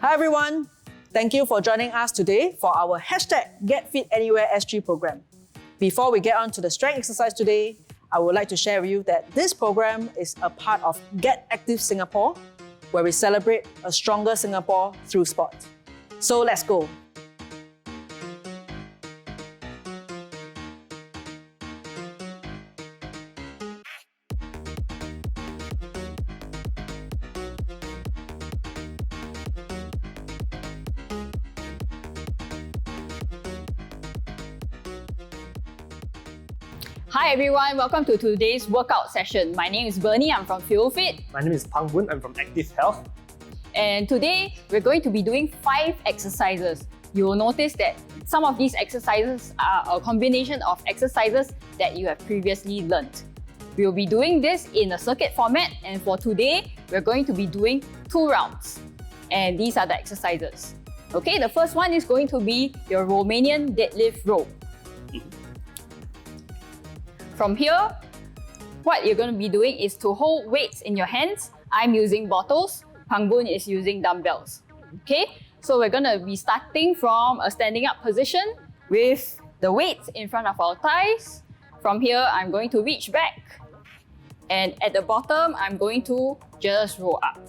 Hi everyone, thank you for joining us today for our #GetFitAnywhereSG program. Before we get on to the strength exercise today, I would like to share with you that this program is a part of Get Active Singapore, where we celebrate a stronger Singapore through sport. So let's go. Hi everyone, welcome to today's workout session. My name is Bernie, I'm from Fuelfit. My name is Pang Boon, I'm from Active Health. And today we're going to be doing 5 exercises. You will notice that some of these exercises are a combination of exercises that you have previously learnt. We will be doing this in a circuit format, and for today, we're going to be doing 2 rounds. And these are the exercises. Okay, the first one is going to be your Romanian deadlift row. From here, what you're going to be doing is to hold weights in your hands. I'm using bottles, Pang Boon is using dumbbells. Okay, so we're going to be starting from a standing up position with the weights in front of our thighs. From here, I'm going to reach back, and at the bottom, I'm going to just roll up.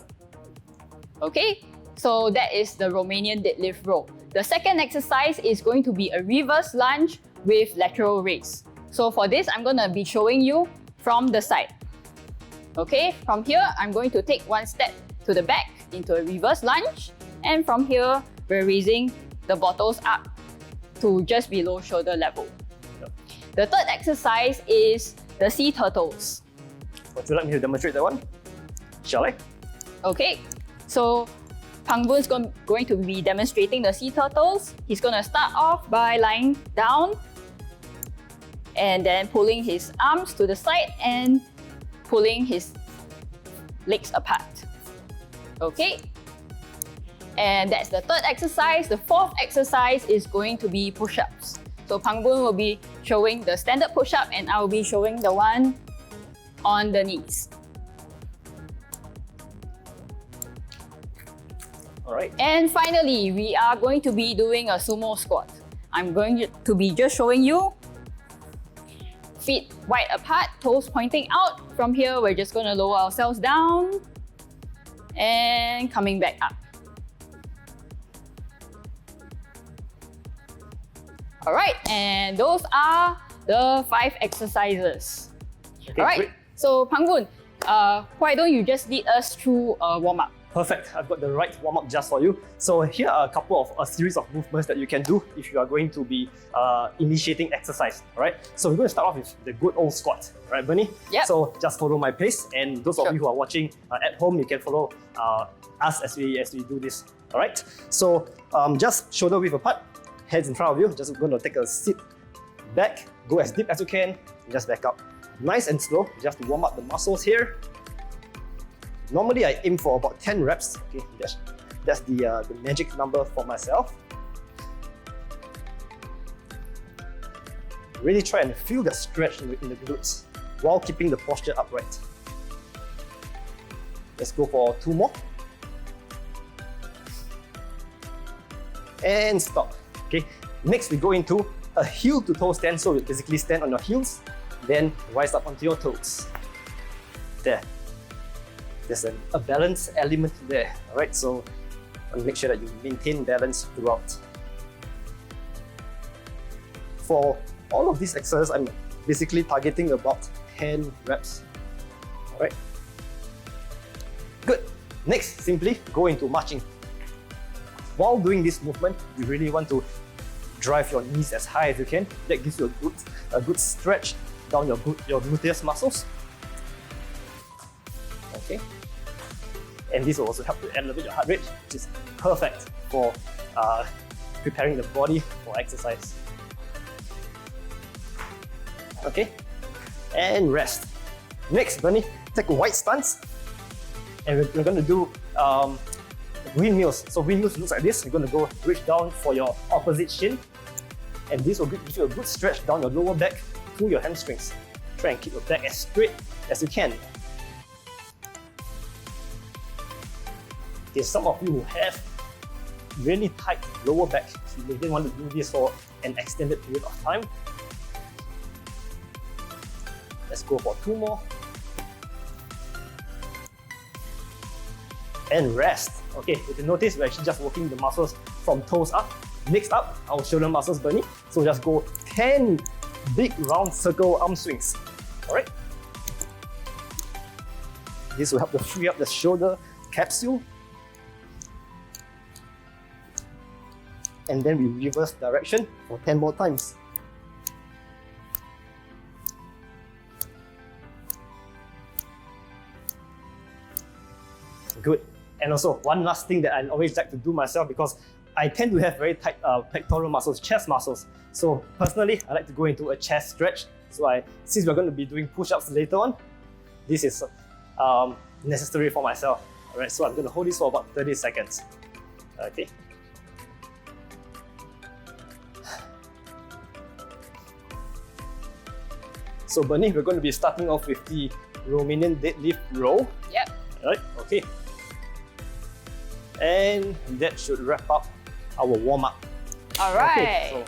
Okay, so that is the Romanian deadlift row. The second exercise is going to be a reverse lunge with lateral raise. So for this, I'm going to be showing you from the side. Okay, from here, I'm going to take one step to the back into a reverse lunge. And from here, we're raising the bottles up to just below shoulder level. Yep. The third exercise is the sea turtles. Would you like me to demonstrate that one? Shall I? Okay, so Pang Boon is going to be demonstrating the sea turtles. He's going to start off by lying down and then pulling his arms to the side and pulling his legs apart. Okay, and that's the third exercise. The fourth exercise is going to be push-ups. So Pang Boon will be showing the standard push-up and I will be showing the one on the knees. Alright. And finally, we are going to be doing a sumo squat. I'm going to be just showing you feet wide apart, toes pointing out. From here, we're just going to lower ourselves down and coming back up. Alright, and those are the 5 exercises. Okay, Alright, great. so Pang Boon, why don't you just lead us through a warm-up? Perfect, I've got the right warm-up just for you. So here are a series of movements that you can do if you are going to be initiating exercise. Alright, so we're going to start off with the good old squat. Right, Bernie? Yep. So just follow my pace, and those of you who are watching at home, you can follow us as we do this. Alright, so just shoulder width apart, hands in front of you. Just going to take a sit back, go as deep as you can, and just back up. Nice and slow, just to warm up the muscles here. Normally, I aim for about 10 reps. Okay, that's the magic number for myself. Really try and feel the stretch in the glutes while keeping the posture upright. Let's go for 2 more. And stop. Okay. Next, we go into a heel to toe stand. So you basically stand on your heels, then rise up onto your toes. There. There's a balance element there. Alright, so make sure that you maintain balance throughout. For all of these exercises, I'm basically targeting about 10 reps. Alright. Good. Next, simply go into marching. While doing this movement, you really want to drive your knees as high as you can. That gives you a good stretch down your gluteus muscles. Okay. And this will also help to elevate your heart rate, which is perfect for preparing the body for exercise. Okay, and rest. Next, Bernie, take a wide stance, and we're going to do windmills. So windmills looks like this. You're going to go reach down for your opposite shin, and this will give you a good stretch down your lower back through your hamstrings. Try and keep your back as straight as you can. Okay, some of you who have really tight lower back, you may want to do this for an extended period of time. Let's go for 2 more. And rest. Okay, if you notice, we're actually just working the muscles from toes up. Next up, our shoulder muscles burning. So just go 10 big round circle arm swings. Alright? This will help to free up the shoulder capsule. And then we reverse direction for 10 more times. Good. And also, one last thing that I always like to do myself, because I tend to have very tight pectoral muscles, chest muscles. So personally, I like to go into a chest stretch. So since we're going to be doing push-ups later on, this is necessary for myself. Alright, so I'm going to hold this for about 30 seconds. Okay. So Bernie, we're going to be starting off with the Romanian deadlift row. Yep. Alright, okay. And that should wrap up our warm-up. Alright.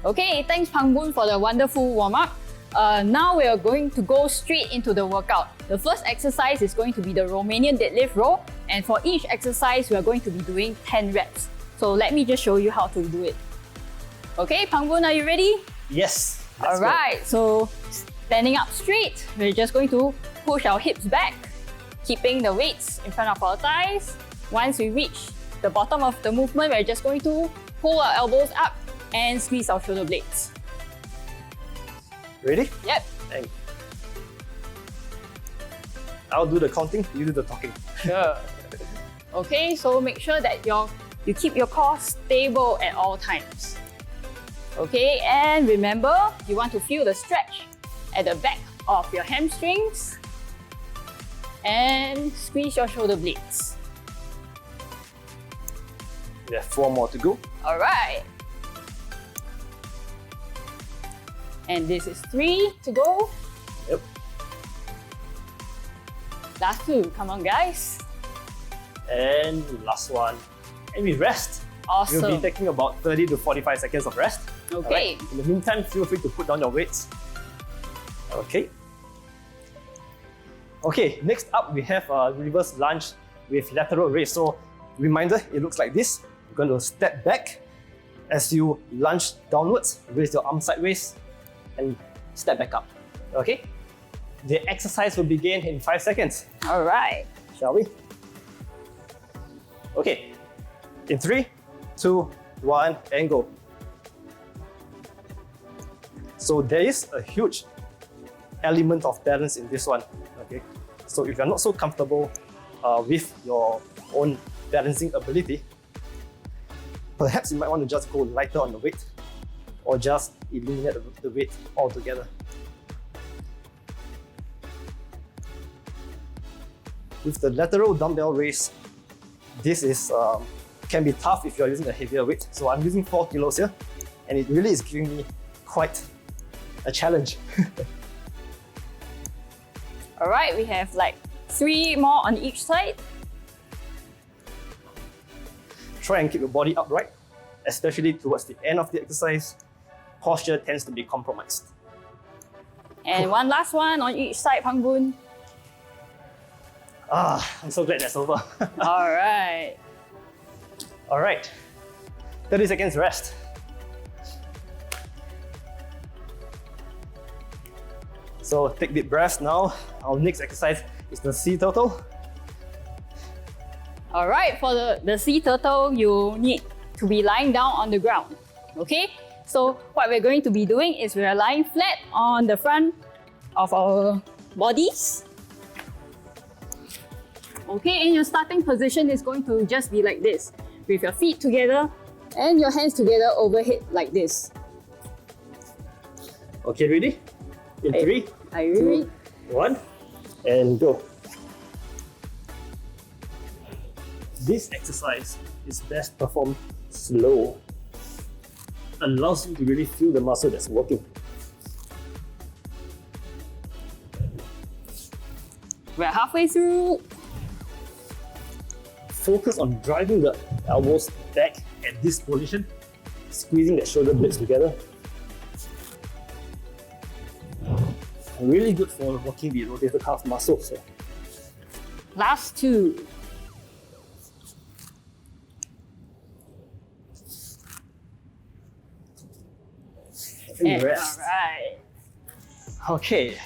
Okay, thanks Pangboon for the wonderful warm-up. Now we are going to go straight into the workout. The first exercise is going to be the Romanian deadlift row, and for each exercise we are going to be doing 10 reps. So let me just show you how to do it. Okay, Pangboon, are you ready? Yes. Alright, so standing up straight, we're just going to push our hips back, keeping the weights in front of our thighs. Once we reach the bottom of the movement, we're just going to pull our elbows up and squeeze our shoulder blades. Ready? Yep. And I'll do the counting, you do the talking. Sure. Okay, so make sure that you keep your core stable at all times. Okay, and remember, you want to feel the stretch at the back of your hamstrings and squeeze your shoulder blades. We have 4 more to go. All right. And this is 3 to go. Yep. Last 2, come on guys. And last one. And we rest. Awesome. We'll be taking about 30 to 45 seconds of rest. Okay. Alright. In the meantime, feel free to put down your weights. Okay. Okay, next up we have a reverse lunge with lateral raise. So reminder, it looks like this. You're going to step back as you lunge downwards, raise your arm sideways, and step back up. Okay? The exercise will begin in 5 seconds. All right. Shall we? Okay. In 3, 2, 1, and go. So there is a huge element of balance in this one. Okay. So if you're not so comfortable with your own balancing ability, perhaps you might want to just go lighter on the weight or just eliminate the weight altogether. With the lateral dumbbell raise, this is can be tough if you're using a heavier weight. So I'm using 4 kilos here, and it really is giving me quite a challenge. All right, we have like 3 more on each side. Try and keep your body upright, especially towards the end of the exercise. Posture tends to be compromised. And one last one on each side, Pangboon. I'm so glad that's over. All right. All right, 30 seconds rest. So take deep breaths now. Our next exercise is the sea turtle. All right, for the sea turtle, you need to be lying down on the ground. Okay, so what we're going to be doing is we're lying flat on the front of our bodies. Okay, and your starting position is going to just be like this, with your feet together and your hands together overhead like this. Okay, ready? In 3, Are you ready? 2, 1, and go. This exercise is best performed slow. Allows you to really feel the muscle that's working. We're halfway through. focus on driving the elbows back at this position, squeezing the shoulder blades together. Really good for working the rotator cuff muscles. Last two. And Rest. alright. Okay,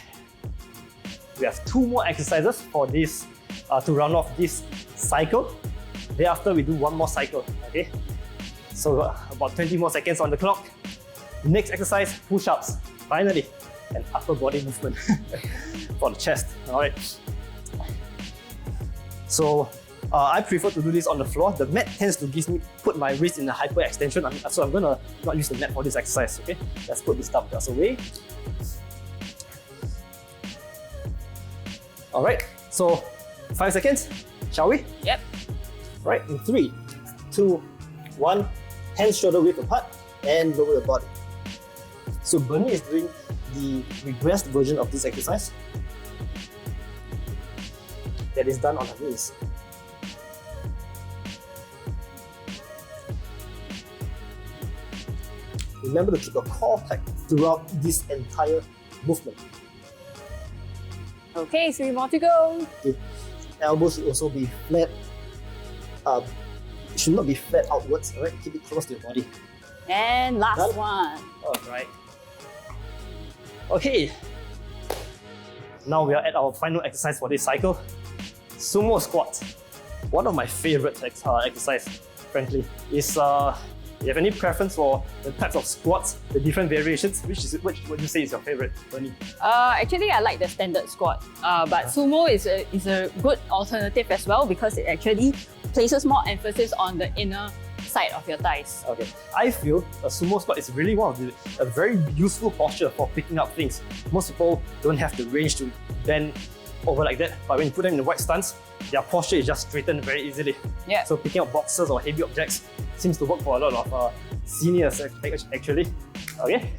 we have 2 more exercises for this to round off this cycle. Thereafter, we do 1 more cycle. Okay, so about 20 more seconds on the clock. Next exercise, push-ups. Finally, an upper body movement for the chest. All right. So I prefer to do this on the floor. The mat tends to put my wrist in a hyperextension. So I'm gonna not use the mat for this exercise. Okay, let's put this dumbbells away. All right. So 5 seconds. Shall we? Yep. Right. In 3, 2, 1. Hands shoulder width apart and lower the body. So Bernie is doing the regressed version of this exercise that is done on her knees. Remember to keep your core tight throughout this entire movement. Okay, 3 more to go. Okay. Elbows should also be flat. It should not be flat outwards. Alright, keep it close to your body. And last Done? one. Alright. Okay. Now we are at our final exercise for this cycle. Sumo squats. One of my favorite exercise, frankly, is you have any preference for the types of squats, the different variations? Which would you say is your favorite, Bernie? Actually, I like the standard squat, but sumo is a good alternative as well because it actually places more emphasis on the inner side of your thighs. Okay, I feel a sumo squat is really a very useful posture for picking up things. Most people don't have the range to bend over like that, but when you put them in the wide stance, their posture is just straightened very easily. Yeah. So picking up boxes or heavy objects seems to work for a lot of seniors actually. Okay,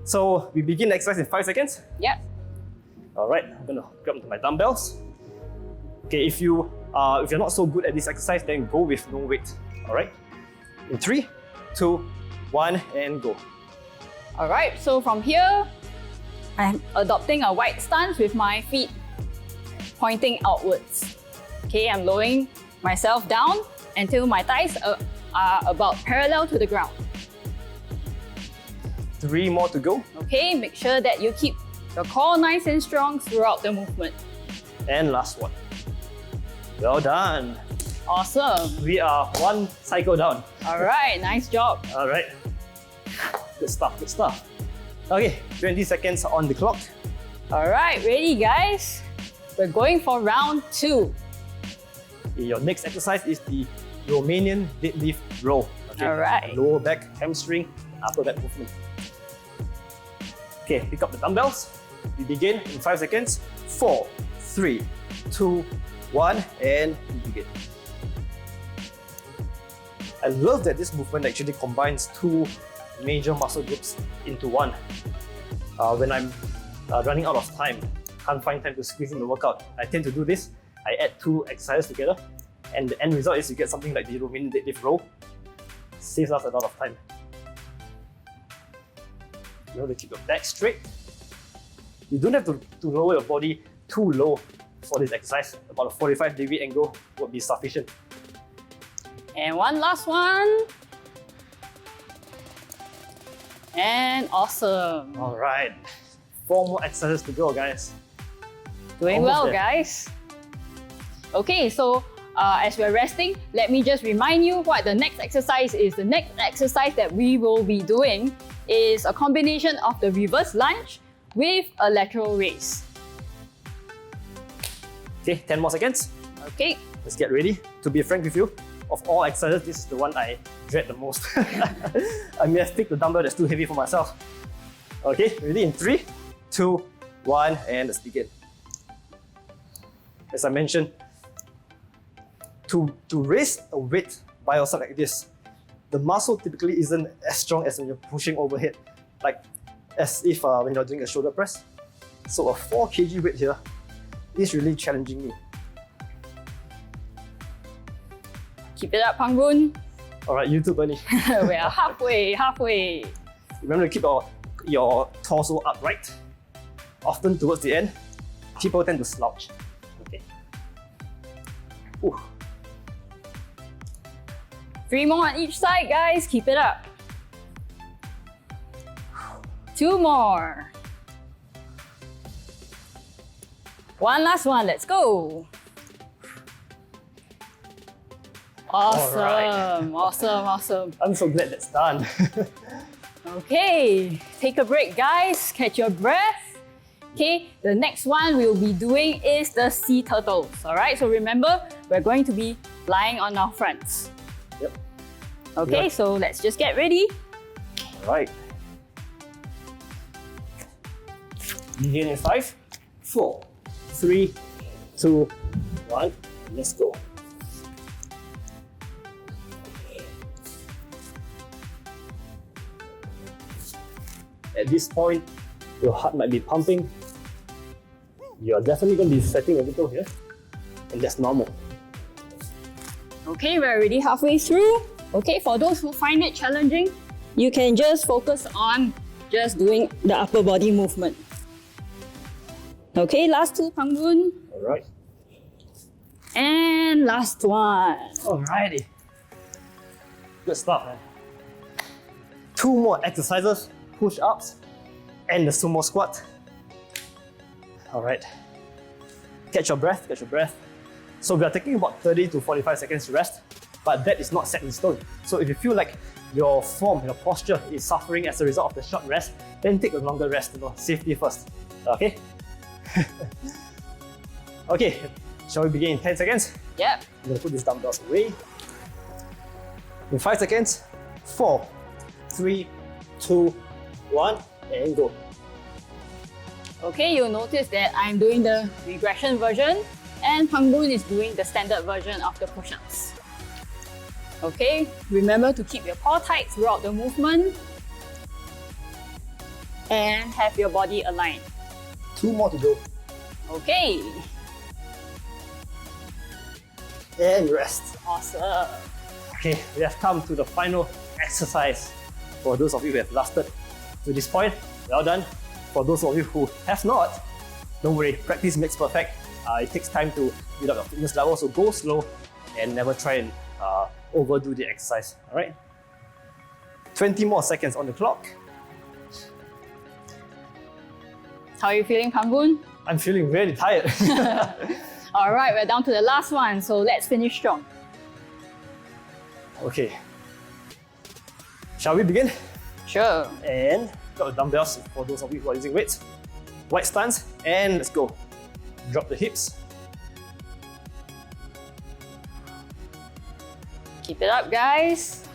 so we begin the exercise in 5 seconds. Yep. All right, I'm gonna grab onto my dumbbells. Okay, if you're not so good at this exercise, then go with no weight. All right, in 3, 2, 1, and go. All right, so from here, I'm adopting a wide stance with my feet pointing outwards. Okay, I'm lowering myself down until my thighs are about parallel to the ground. 3 more to go. Okay, make sure that you keep your core nice and strong throughout the movement. And last one. Well done. Awesome. We are 1 cycle down. All right, nice job. All right. Good stuff, good stuff. Okay, 20 seconds on the clock. All right, ready guys? We're going for round 2. Your next exercise is the Romanian deadlift row. Okay. All right. Lower back, hamstring, upper back movement. Okay, pick up the dumbbells. We begin in 5 seconds. 4, 3, 2, 1, and we begin. I love that this movement actually combines 2 major muscle groups into one. When I'm running out of time, can't find time to squeeze in the workout, I tend to do this. I add 2 exercises together, and the end result is you get something like the Romanian deadlift row. Saves us a lot of time. You have to keep your back straight. You don't have to lower your body too low for this exercise. About a 45-degree angle would be sufficient. And one last one. And awesome. All right, 4 more exercises to go, guys. Doing Almost well, there. guys. Okay, so as we're resting, let me just remind you what the next exercise is. The next exercise that we will be doing is a combination of the reverse lunge with a lateral raise. Okay, 10 more seconds. Okay, Let's get ready. To be frank with you, of all exercises, this is the one I dread the most. I may have picked the dumbbell that's too heavy for myself. Okay, ready in 3, 2, 1, and let's begin. As I mentioned, to raise a weight by yourself like this, the muscle typically isn't as strong as when you're pushing overhead, like as if when you're doing a shoulder press. So a 4 kg weight here is really challenging me. Keep it up, Pangbun. All right, you too, Bernie. We are halfway. Remember to keep your torso upright. Often towards the end, people tend to slouch. Okay. Ooh. 3 more on each side, guys. Keep it up. 2 more. 1 last one. Let's go. Awesome. Alright. Awesome. I'm so glad that's done. Okay, take a break, guys. Catch your breath. Okay, the next one we'll be doing is the sea turtles. Alright, so remember, we're going to be lying on our fronts. Yep. Okay, Yep. so let's just get ready. All right. Begin in 5, 4, 3, 2, 1. Let's go. At this point, your heart might be pumping. You're definitely going to be sweating a little here, and that's normal. Okay, we're already halfway through. Okay, for those who find it challenging, you can just focus on just doing the upper body movement. Okay, last 2, Pangbun. All right. And last one. Alrighty. Good stuff, man. 2 more exercises, push-ups, and the sumo squat. Alright. Catch your breath. So we are taking about 30 to 45 seconds to rest, but that is not set in stone. So if you feel like your form, your posture is suffering as a result of the short rest, then take a longer rest, safety first. Okay? Okay, shall we begin in 10 seconds? Yep. I'm going to put these dumbbells away. In 5 seconds, 4, 3, 2, 1, and go. Okay, you'll notice that I'm doing the regression version and Pangbun is doing the standard version of the push-ups. Okay, remember to keep your core tight throughout the movement and have your body aligned. 2 more to go. Okay, And rest. awesome. Okay, we have come to the final exercise. For those of you who have lasted to this point, well done. For those of you who have not, don't worry, practice makes perfect. It takes time to build up your fitness level, so go slow and never try and overdo the exercise. All right? 20 more seconds on the clock. How are you feeling, Pangbun? I'm feeling really tired. All right, we're down to the last one, so let's finish strong. Okay. Shall we begin? Sure. And got the dumbbells for those of you who are using weights. Wide stance, and let's go. Drop the hips. Keep it up, guys.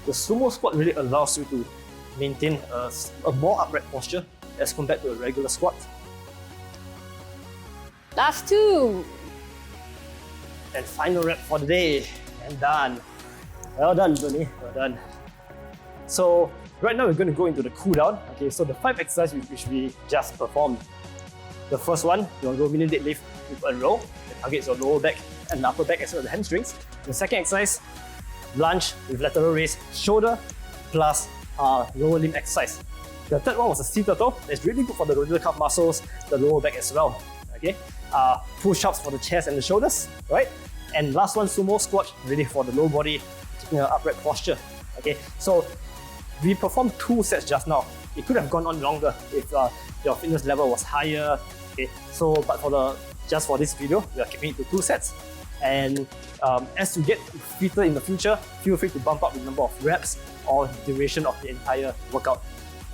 The sumo squat really allows you to maintain a more upright posture as compared to a regular squat. Last 2. And final rep for the day, and done. Well done, Bernie, well done. So right now we're going to go into the cool down. Okay, so the 5 exercises which we just performed. The first one, your Romanian deadlift with a row that targets your lower back and the upper back as well as the hamstrings. The second exercise, lunge with lateral raise, shoulder plus lower limb exercise. The third one was a sea turtle. That's really good for the rotator cuff muscles, the lower back as well. Okay, push-ups for the chest and the shoulders, right? And last one, sumo squat, really for the lower body, taking an upright posture. Okay, so we performed 2 sets just now. It could have gone on longer if your fitness level was higher. Okay, so but just for this video, we are keeping it to 2 sets. And as you get fitter in the future, feel free to bump up the number of reps or duration of the entire workout.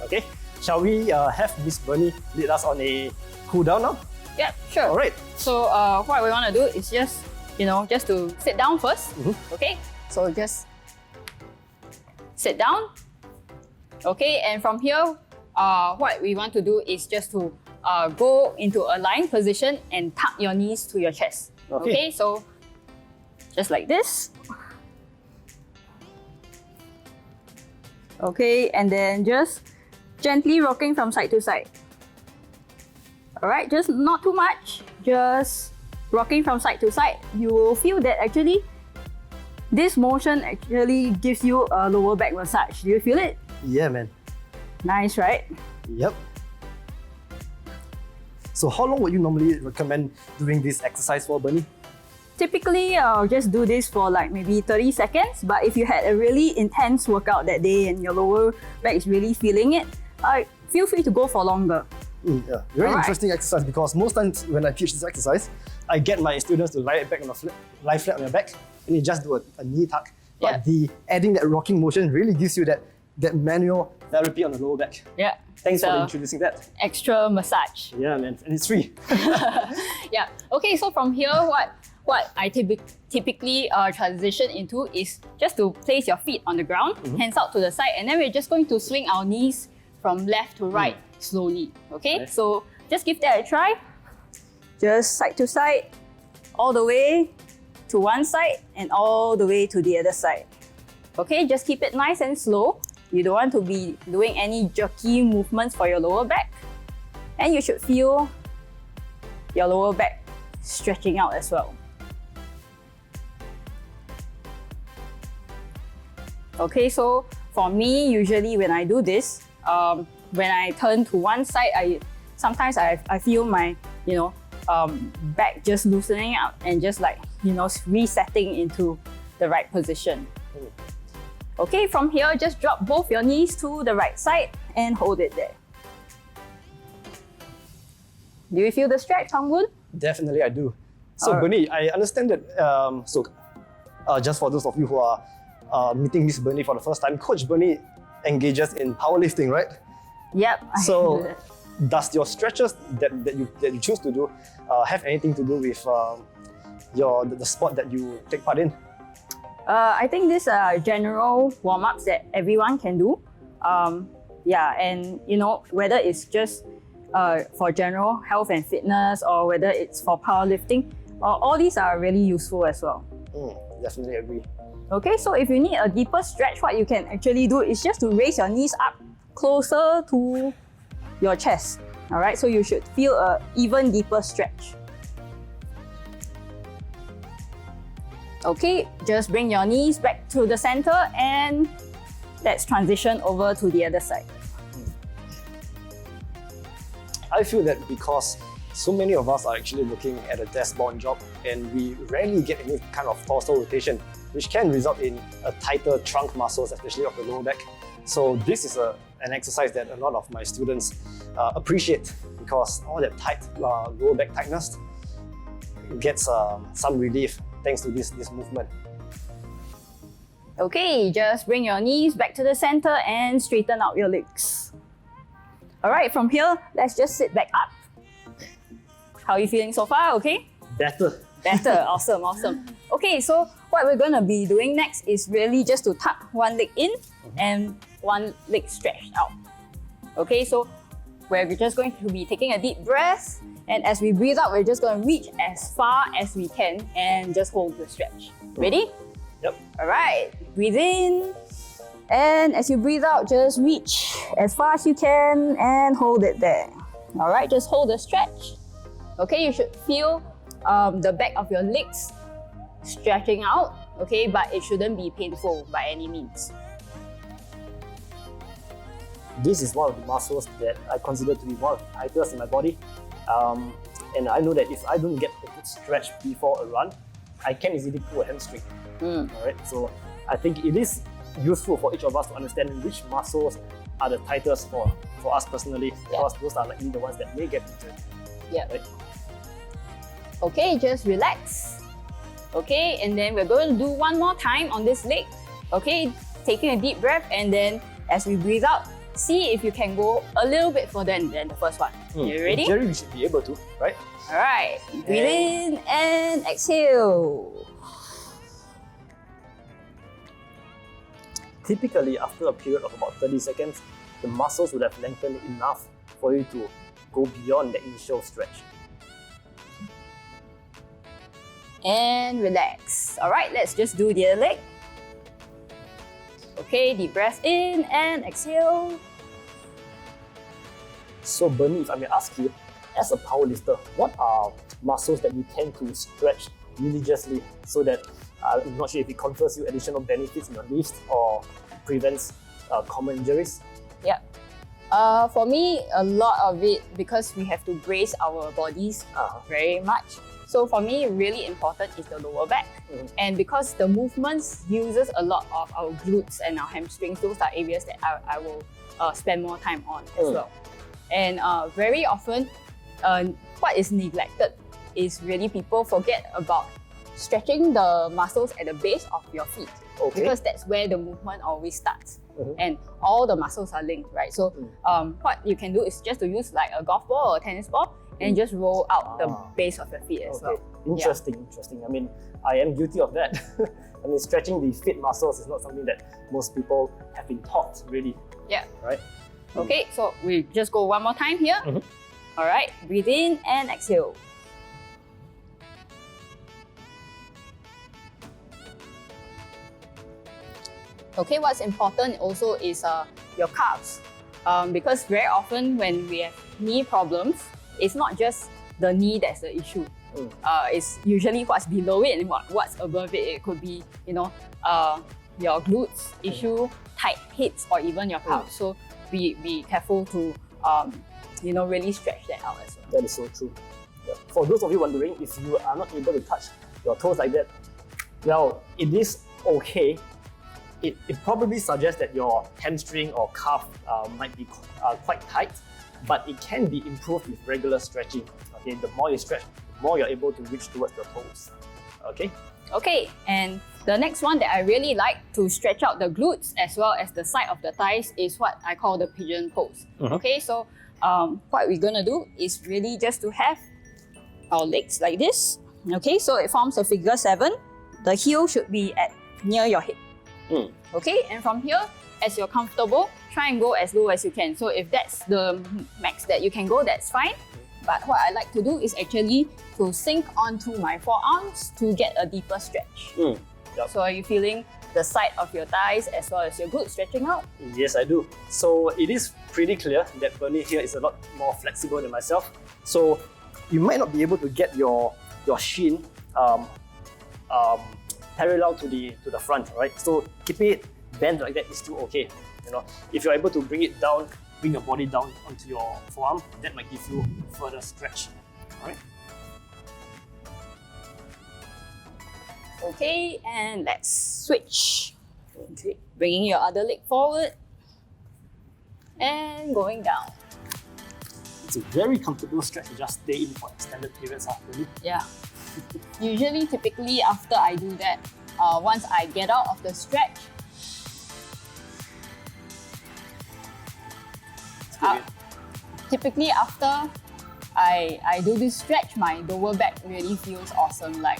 Okay, shall we have Miss Bernie lead us on a cool down now? Yep, sure. All right. So what we want to do is just to sit down first. Okay, so just sit down. Okay, and from here, what we want to do is just to go into a lying position and tuck your knees to your chest. Okay, so just like this. Okay, and then just gently rocking from side to side. All right, just not too much, just rocking from side to side, you will feel that actually this motion actually gives you a lower back massage. Do you feel it? Yeah, man. Nice, right? Yep. So how long would you normally recommend doing this exercise for, Bernie? Typically, I'll just do this for like maybe 30 seconds. But if you had a really intense workout that day and your lower back is really feeling it, feel free to go for longer. Yeah, very interesting exercise, because most times when I teach this exercise, I get my students to lie flat on their back, and you just do a knee tuck. But adding that rocking motion really gives you that manual therapy on the lower back. Yeah. Thanks for introducing that. Extra massage. Yeah, man, and it's free. Yeah. Okay, so from here, what I typically transition into is just to place your feet on the ground, hands out to the side, and then we're just going to swing our knees from left to right slowly. Okay, so just give that a try. Just side to side, all the way to one side and all the way to the other side. Okay, just keep it nice and slow. You don't want to be doing any jerky movements for your lower back. And you should feel your lower back stretching out as well. Okay, so for me, usually when I do this, when I turn to one side, sometimes I feel my back just loosening up and just like resetting into the right position. Okay, from here, just drop both your knees to the right side and hold it there. Do you feel the stretch, Hongwoon? Definitely, I do. So, Bernie, I understand that. Just for those of you who are meeting Miss Bernie for the first time, Coach Bernie engages in powerlifting, right? Yep. So, does your stretches that you choose to do have anything to do with the sport that you take part in? I think these are general warm-ups that everyone can do. Yeah, and whether it's just for general health and fitness or whether it's for powerlifting, all these are really useful as well. Definitely agree. Okay, so if you need a deeper stretch, what you can actually do is just to raise your knees up closer to your chest. All right, so you should feel an even deeper stretch. Okay, just bring your knees back to the center and let's transition over to the other side. I feel that because so many of us are actually looking at a desk-bound job and we rarely get any kind of torso rotation, which can result in a tighter trunk muscles, especially of the lower back. So this is an exercise that a lot of my students appreciate, because all that tight lower back tightness gets some relief thanks to this movement. Okay, just bring your knees back to the center and straighten out your legs. All right, from here, let's just sit back up. How are you feeling so far? Okay? Better. Better. Awesome, awesome. Okay, so what we're going to be doing next is really just to tuck one leg in and one leg stretched out. Okay, so we're just going to be taking a deep breath, and as we breathe out, we're just going to reach as far as we can and just hold the stretch. Ready? Yep. All right, breathe in, and as you breathe out, just reach as far as you can and hold it there. All right, just hold the stretch. Okay, you should feel the back of your legs stretching out, okay, but it shouldn't be painful by any means. This is one of the muscles that I consider to be one of the tightest in my body. And I know that if I don't get a good stretch before a run, I can easily pull a hamstring. Alright, so I think it is useful for each of us to understand which muscles are the tightest for us personally, because those are likely the ones that may get injured. Yeah. Right? Okay, just relax. Okay, and then we're going to do one more time on this leg. Okay, taking a deep breath, and then as we breathe out, see if you can go a little bit further than the first one. You ready? In theory, we should be able to, right? Alright, breathe in and exhale. Typically, after a period of about 30 seconds, the muscles would have lengthened enough for you to go beyond the initial stretch. And relax. Alright, let's just do the other leg. Okay, deep breath in and exhale. So Bernie, if I may ask you, as a powerlifter, what are muscles that you tend to stretch religiously so that I'm not sure if it confers you additional benefits in your lifts or prevents common injuries? Yeah. For me, a lot of it, because we have to brace our bodies very much. So for me, really important is the lower back. And because the movements uses a lot of our glutes and our hamstrings, those are areas that I will spend more time on as well. And very often, what is neglected is really people forget about stretching the muscles at the base of your feet. Because that's where the movement always starts. And all the muscles are linked, right? So what you can do is just to use like a golf ball or a tennis ball and just roll out the base of your feet as well. Interesting. I mean, I am guilty of that. I mean, stretching the feet muscles is not something that most people have been taught, really. Yeah. Right? Okay, so we just go one more time here. All right, breathe in and exhale. Okay, what's important also is your calves. Because very often when we have knee problems, it's not just the knee that's the issue. It's usually what's below it and what's above it. It could be, your glutes issue, tight hips, or even your calves. So be careful to, really stretch that out as well. That is so true. Yeah. For those of you wondering, if you are not able to touch your toes like that, well, it is okay. It probably suggests that your hamstring or calf might be quite tight, but it can be improved with regular stretching. Okay, the more you stretch, the more you're able to reach towards your toes. Okay? Okay, and the next one that I really like to stretch out the glutes as well as the side of the thighs is what I call the pigeon pose. Okay, so what we're gonna do is really just to have our legs like this. Okay, so it forms a figure 7. The heel should be at near your hip. Okay, and from here, as you're comfortable, try and go as low as you can. So if that's the max that you can go, that's fine. But what I like to do is actually to sink onto my forearms to get a deeper stretch. So are you feeling the side of your thighs as well as your glutes stretching out? Yes, I do. So it is pretty clear that Bernie here is a lot more flexible than myself. So you might not be able to get your shin parallel to the front, right? So keeping it bent like that is still okay. If you're able to bring it down, bring your body down onto your forearm, that might give you further stretch. All right. Okay, and let's switch. Okay, bringing your other leg forward and going down. It's a very comfortable stretch to just stay in for extended periods after it. Yeah. Usually, typically after I do that, once I get out of the stretch, typically after I do this stretch, my lower back really feels awesome. Like,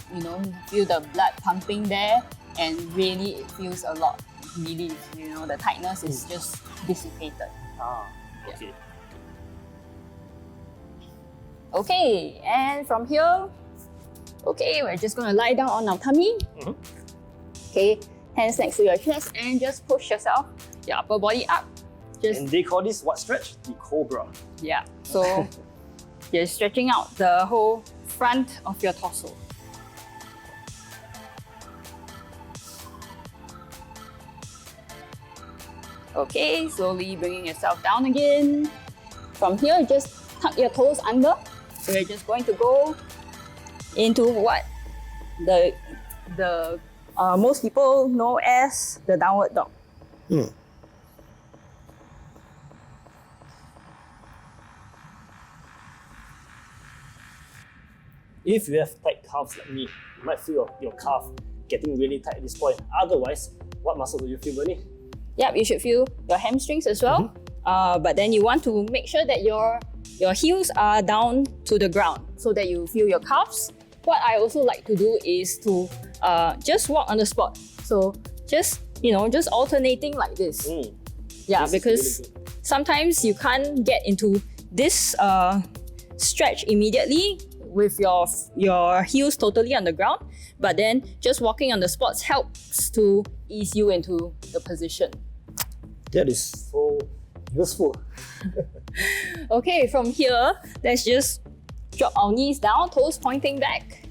feel the blood pumping there, and really it feels a lot relief. The tightness is just dissipated. Okay. Okay, and from here, we're just gonna lie down on our tummy. Okay, hands next to your chest and just push yourself, your upper body up. And they call this what stretch? The cobra. Yeah, so you're stretching out the whole front of your torso. Okay, slowly bringing yourself down again. From here, just tuck your toes under. So we're just going to go into what the most people know as the downward dog. If you have tight calves like me, you might feel your calf getting really tight at this point. Otherwise, what muscle do you feel, Bernie? Yep, you should feel your hamstrings as well. But then you want to make sure that your heels are down to the ground so that you feel your calves. What I also like to do is to just walk on the spot. So just alternating like this. Yeah, this because really sometimes you can't get into this stretch immediately with your heels totally on the ground, but then just walking on the spots helps to ease you into the position. That is so Useful. Okay, from here, let's just drop our knees down, toes pointing back.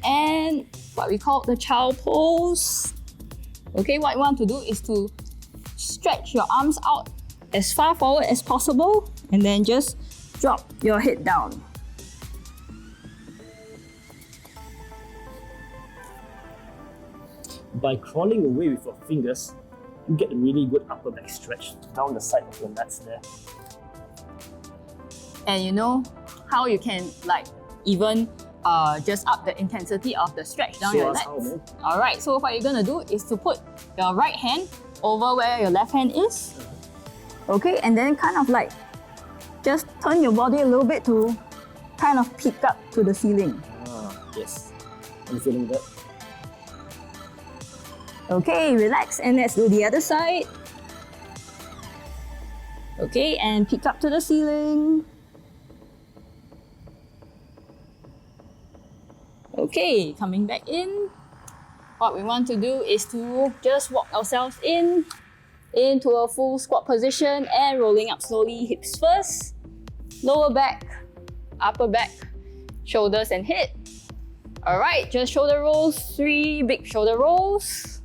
And what we call the child pose. Okay, what you want to do is to stretch your arms out as far forward as possible and then just drop your head down. By crawling away with your fingers, you get a really good upper back stretch down the side of your lats there. And you know how you can even just up the intensity of the stretch down your legs. Alright, so what you're gonna do is to put your right hand over where your left hand is. Okay, and then kind of just turn your body a little bit to kind of peek up to the ceiling. Yes, I'm feeling that. Okay, relax and let's do the other side. Okay, and peek up to the ceiling. Okay, coming back in. What we want to do is to just walk ourselves into a full squat position and rolling up slowly, hips first, lower back, upper back, shoulders and head. Alright, just shoulder rolls, 3 big shoulder rolls.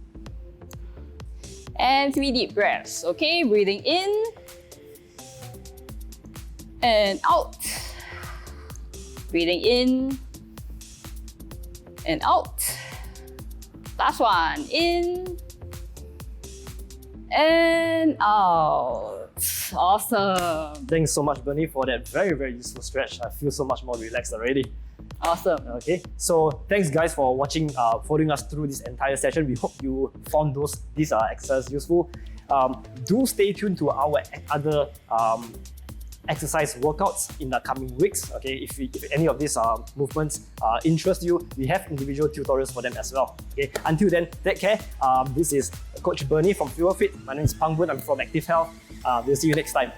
And 3 deep breaths, okay? Breathing in and out. Breathing in and out. Last one, in and out. Awesome. Thanks so much, Bernie, for that very, very useful stretch. I feel so much more relaxed already. Awesome. Okay, so thanks guys for watching, following us through this entire session. We hope you found these exercises useful. Do stay tuned to our other exercise workouts in the coming weeks. Okay, if any of these movements interest you, we have individual tutorials for them as well. Okay, until then, take care. This is Coach Bernie from Fuelfit. My name is Pang Boon. I'm from Active Health. We'll see you next time.